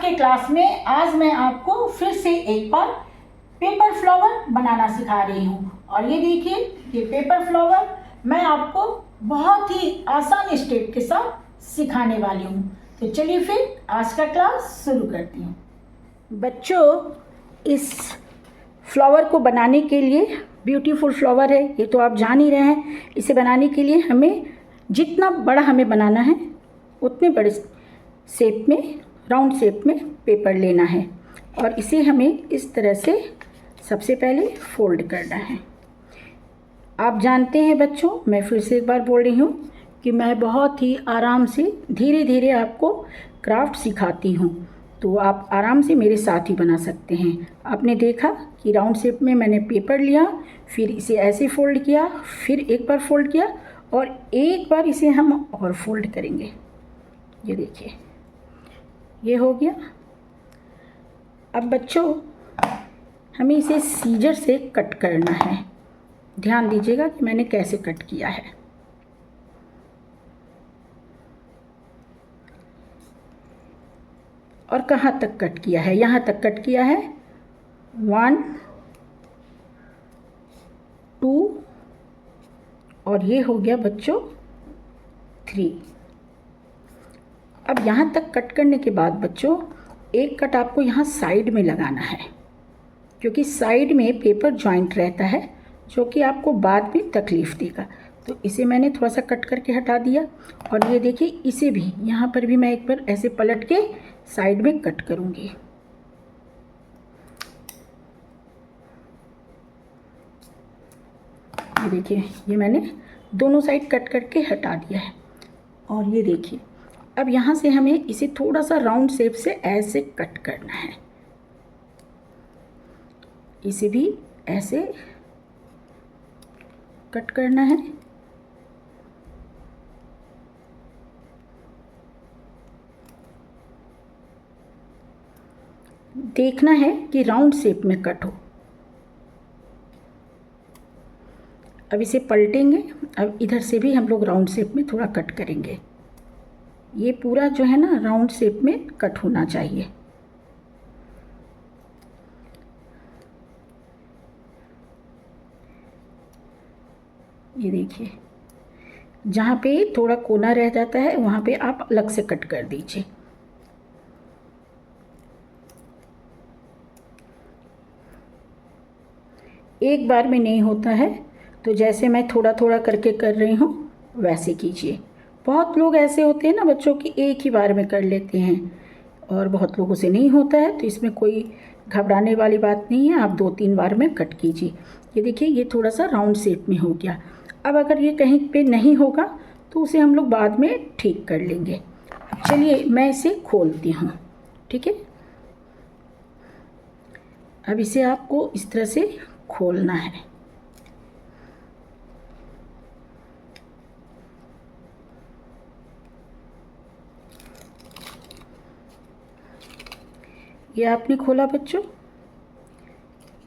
के क्लास में आज मैं आपको फिर से एक बार पेपर फ्लावर बनाना सिखा रही हूँ। और ये देखिए, ये पेपर फ्लावर मैं आपको बहुत ही आसान स्टेप के साथ सिखाने वाली हूँ। तो चलिए फिर आज का क्लास शुरू करती हूँ। बच्चों, इस फ्लावर को बनाने के लिए, ब्यूटीफुल फ्लावर है ये तो आप जान ही रहे हैं, इसे बनाने के लिए हमें जितना बड़ा हमें बनाना है उतने बड़े शेप में, राउंड शेप में पेपर लेना है और इसे हमें इस तरह से सबसे पहले फोल्ड करना है। आप जानते हैं बच्चों, मैं फिर से एक बार बोल रही हूँ कि मैं बहुत ही आराम से धीरे धीरे आपको क्राफ्ट सिखाती हूँ, तो आप आराम से मेरे साथ ही बना सकते हैं। आपने देखा कि राउंड शेप में मैंने पेपर लिया, फिर इसे ऐसे फोल्ड किया, फिर एक बार फोल्ड किया और एक बार इसे हम और फोल्ड करेंगे। ये देखिए, ये हो गया। अब बच्चों, हमें इसे सीजर से कट करना है। ध्यान दीजिएगा कि मैंने कैसे कट किया है। और कहाँ तक कट किया है? यहाँ तक कट किया है। 1 2 और ये हो गया बच्चों 3। अब यहाँ तक कट करने के बाद बच्चों, एक कट आपको यहाँ साइड में लगाना है, क्योंकि साइड में पेपर जॉइंट रहता है जो कि आपको बाद में तकलीफ़ देगा। तो इसे मैंने थोड़ा सा कट करके हटा दिया और ये देखिए, इसे भी यहाँ पर भी मैं एक बार ऐसे पलट के साइड में कट करूँगी। ये देखिए, ये मैंने दोनों साइड कट करके हटा दिया है। और ये देखिए, अब यहाँ से हमें इसे थोड़ा सा राउंड शेप से ऐसे कट करना है। इसे भी ऐसे कट करना है। देखना है कि राउंड शेप में कट हो। अब इसे पलटेंगे। अब इधर से भी हम लोग राउंड शेप में थोड़ा कट करेंगे। ये पूरा जो है ना, राउंड शेप में कट होना चाहिए। ये देखिए, जहाँ पे थोड़ा कोना रह जाता है वहाँ पे आप अलग से कट कर दीजिए। एक बार में नहीं होता है, तो जैसे मैं थोड़ा थोड़ा करके कर रही हूँ वैसे कीजिए। बहुत लोग ऐसे होते हैं ना बच्चों कि एक ही बार में कर लेते हैं, और बहुत लोगों से नहीं होता है, तो इसमें कोई घबराने वाली बात नहीं है। आप 2-3 बार में कट कीजिए। ये देखिए, ये थोड़ा सा राउंड शेप में हो गया। अब अगर ये कहीं पे नहीं होगा तो उसे हम लोग बाद में ठीक कर लेंगे। चलिए मैं इसे खोलती हूँ, ठीक है। अब इसे आपको इस तरह से खोलना है। ये आपने खोला बच्चों।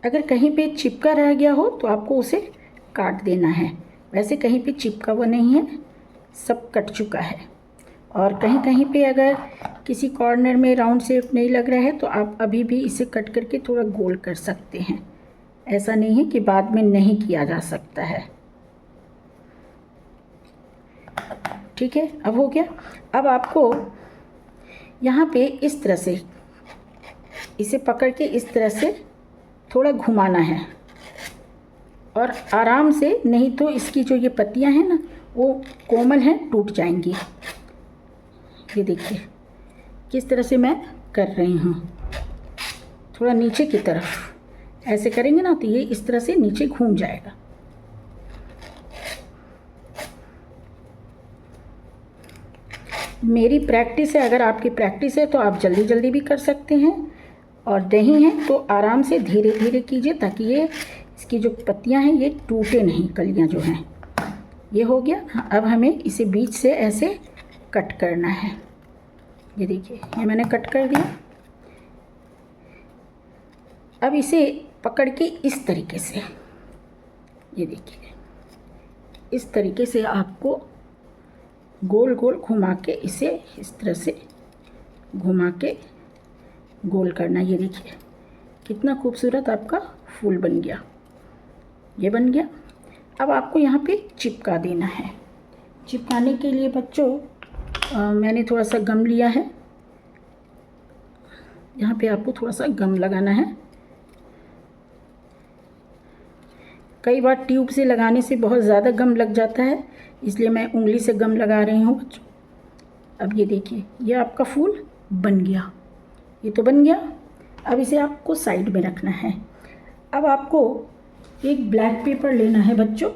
अगर कहीं पे चिपका रह गया हो तो आपको उसे काट देना है। वैसे कहीं पे चिपका हुआ नहीं है, सब कट चुका है। और कहीं कहीं पे अगर किसी कॉर्नर में राउंड शेप नहीं लग रहा है तो आप अभी भी इसे कट करके थोड़ा गोल कर सकते हैं। ऐसा नहीं है कि बाद में नहीं किया जा सकता है। ठीक है, अब हो गया। अब आपको यहाँ पे इस तरह से इसे पकड़ के इस तरह से थोड़ा घुमाना है और आराम से, नहीं तो इसकी जो ये पत्तियां हैं ना वो कोमल हैं, टूट जाएंगी। ये देखिए किस तरह से मैं कर रही हूँ। थोड़ा नीचे की तरफ ऐसे करेंगे ना तो ये इस तरह से नीचे घूम जाएगा। मेरी प्रैक्टिस है, अगर आपकी प्रैक्टिस है तो आप जल्दी जल्दी भी कर सकते हैं, और नहीं है तो आराम से धीरे धीरे कीजिए, ताकि ये इसकी जो पत्तियां हैं ये टूटे नहीं, कलियां जो हैं। ये हो गया। अब हमें इसे बीच से ऐसे कट करना है। ये देखिए, ये मैंने कट कर दिया। अब इसे पकड़ के इस तरीके से, ये देखिए, इस तरीके से आपको गोल गोल घुमा के इसे इस तरह से घुमा के गोल करना। ये देखिए कितना खूबसूरत आपका फूल बन गया, ये बन गया। अब आपको यहाँ पे चिपका देना है। चिपकाने के लिए बच्चों मैंने थोड़ा सा गम लिया है, यहाँ पे आपको थोड़ा सा गम लगाना है। कई बार ट्यूब से लगाने से बहुत ज़्यादा गम लग जाता है, इसलिए मैं उंगली से गम लगा रही हूँ बच्चों। अब ये देखिए ये आपका फूल बन गया, ये तो बन गया। अब इसे आपको साइड में रखना है। अब आपको एक ब्लैक पेपर लेना है बच्चों।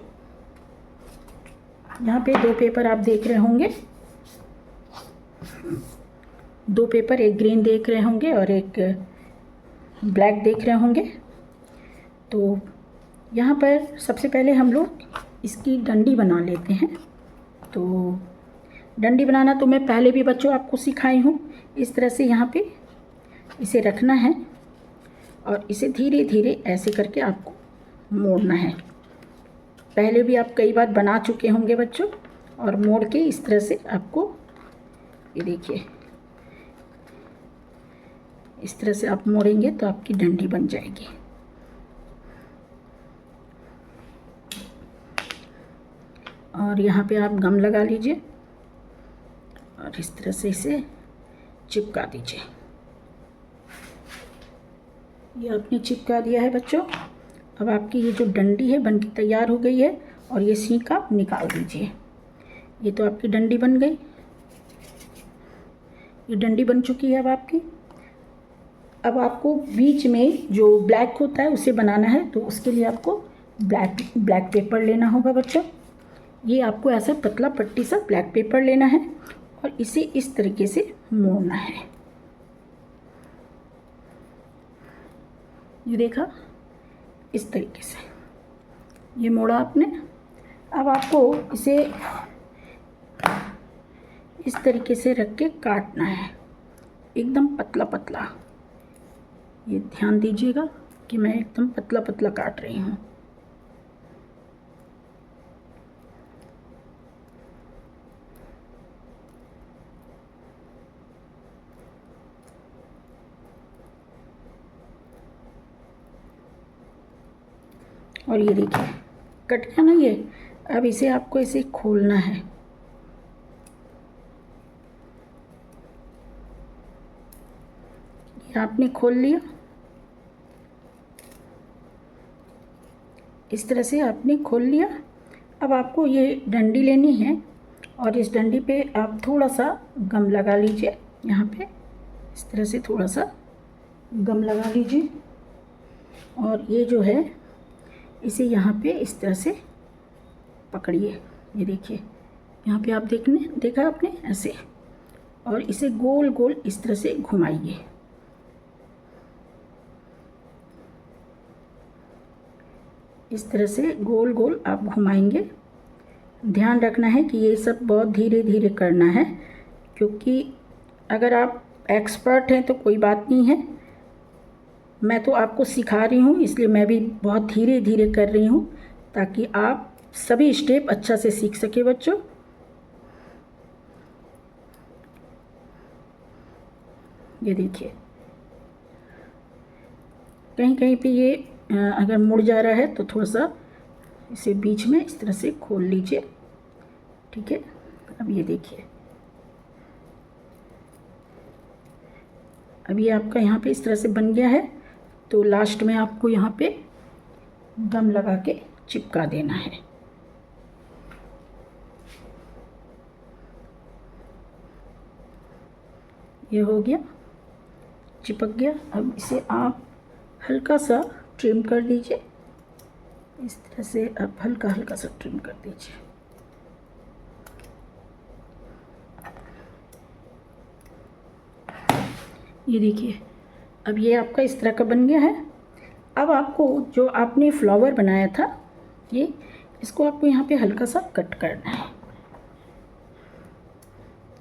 यहाँ पे 2 पेपर आप देख रहे होंगे, 2 पेपर, एक ग्रीन देख रहे होंगे और एक ब्लैक देख रहे होंगे। तो यहाँ पर सबसे पहले हम लोग इसकी डंडी बना लेते हैं। तो डंडी बनाना तो मैं पहले भी बच्चों आपको सिखाई हूँ। इस तरह से यहाँ पे इसे रखना है और इसे धीरे धीरे ऐसे करके आपको मोड़ना है। पहले भी आप कई बार बना चुके होंगे बच्चों, और मोड़ के इस तरह से आपको, ये देखिए इस तरह से आप मोड़ेंगे तो आपकी डंडी बन जाएगी। और यहाँ पे आप गम लगा लीजिए और इस तरह से इसे चिपका दीजिए। ये आपने चिपका दिया है बच्चों। अब आपकी ये जो डंडी है बनके तैयार हो गई है और ये सीक आप निकाल दीजिए। ये तो आपकी डंडी बन गई, ये डंडी बन चुकी है अब आपकी। अब आपको बीच में जो ब्लैक होता है उसे बनाना है, तो उसके लिए आपको ब्लैक पेपर लेना होगा बच्चों। ये आपको ऐसा पतला पट्टी सा ब्लैक पेपर लेना है और इसे इस तरीके से मोड़ना है। ये देखा, इस तरीके से ये मोड़ा आपने। अब आपको इसे इस तरीके से रख के काटना है, एकदम पतला पतला। ये ध्यान दीजिएगा कि मैं एकदम पतला पतला काट रही हूँ। और ये देखिए कट गया ना ये। अब इसे आपको इसे खोलना है। ये आपने खोल लिया, इस तरह से आपने खोल लिया। अब आपको ये डंडी लेनी है और इस डंडी पे आप थोड़ा सा गम लगा लीजिए। यहाँ पे इस तरह से थोड़ा सा गम लगा लीजिए और ये जो है इसे यहाँ पे इस तरह से पकड़िए। ये देखिए यहाँ पे आप देखा आपने ऐसे, और इसे गोल गोल इस तरह से घुमाइए। इस तरह से गोल गोल आप घुमाएंगे। ध्यान रखना है कि ये सब बहुत धीरे धीरे करना है, क्योंकि अगर आप एक्सपर्ट हैं तो कोई बात नहीं है, मैं तो आपको सिखा रही हूँ, इसलिए मैं भी बहुत धीरे धीरे कर रही हूँ ताकि आप सभी स्टेप अच्छा से सीख सके बच्चों। ये देखिए कहीं कहीं पे ये अगर मुड़ जा रहा है तो थोड़ा सा इसे बीच में इस तरह से खोल लीजिए। ठीक है, अब ये देखिए, अब ये आपका यहाँ पे इस तरह से बन गया है। तो लास्ट में आपको यहाँ पे गम लगा के चिपका देना है। ये हो गया, चिपक गया। अब इसे आप हल्का सा ट्रिम कर दीजिए। इस तरह से आप हल्का हल्का सा ट्रिम कर दीजिए। ये देखिए अब ये आपका इस तरह का बन गया है। अब आपको जो आपने फ्लावर बनाया था ये, इसको आपको यहाँ पे हल्का सा कट करना है।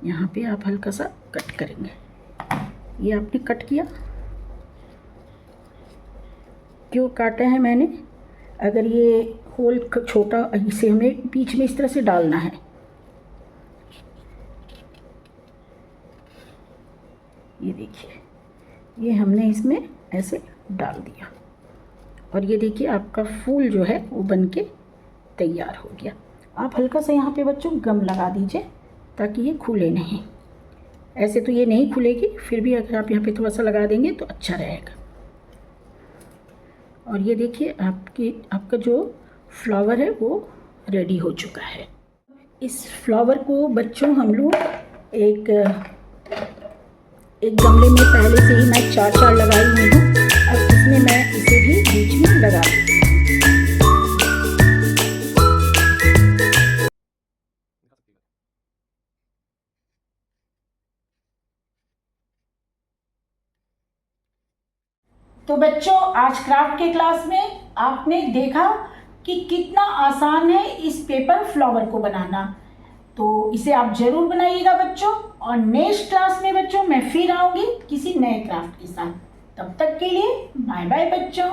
यहाँ पे आप हल्का सा कट करेंगे। ये आपने कट किया। क्यों काटा है मैंने? अगर ये होल छोटा, इसे हमें बीच में इस तरह से डालना है। ये देखिए ये हमने इसमें ऐसे डाल दिया और ये देखिए आपका फूल जो है वो बन के तैयार हो गया। आप हल्का सा यहाँ पे बच्चों गम लगा दीजिए ताकि ये खुले नहीं। ऐसे तो ये नहीं खुलेगी, फिर भी अगर आप यहाँ पे थोड़ा सा लगा देंगे तो अच्छा रहेगा। और ये देखिए आपका जो फ्लावर है वो रेडी हो चुका है। इस फ्लावर को बच्चों हम लोग एक गमले में पहले से ही मैं चार लगाई हुई हूँ। अब इसमें मैं इसे भी बीच में लगा दूँगी। तो बच्चों आज क्राफ्ट के क्लास में आपने देखा कि कितना आसान है इस पेपर फ्लावर को बनाना। तो इसे आप ज़रूर बनाइएगा बच्चों, और नेक्स्ट क्लास में बच्चों मैं फिर आऊँगी किसी नए क्राफ्ट के साथ। तब तक के लिए बाय बाय बच्चों।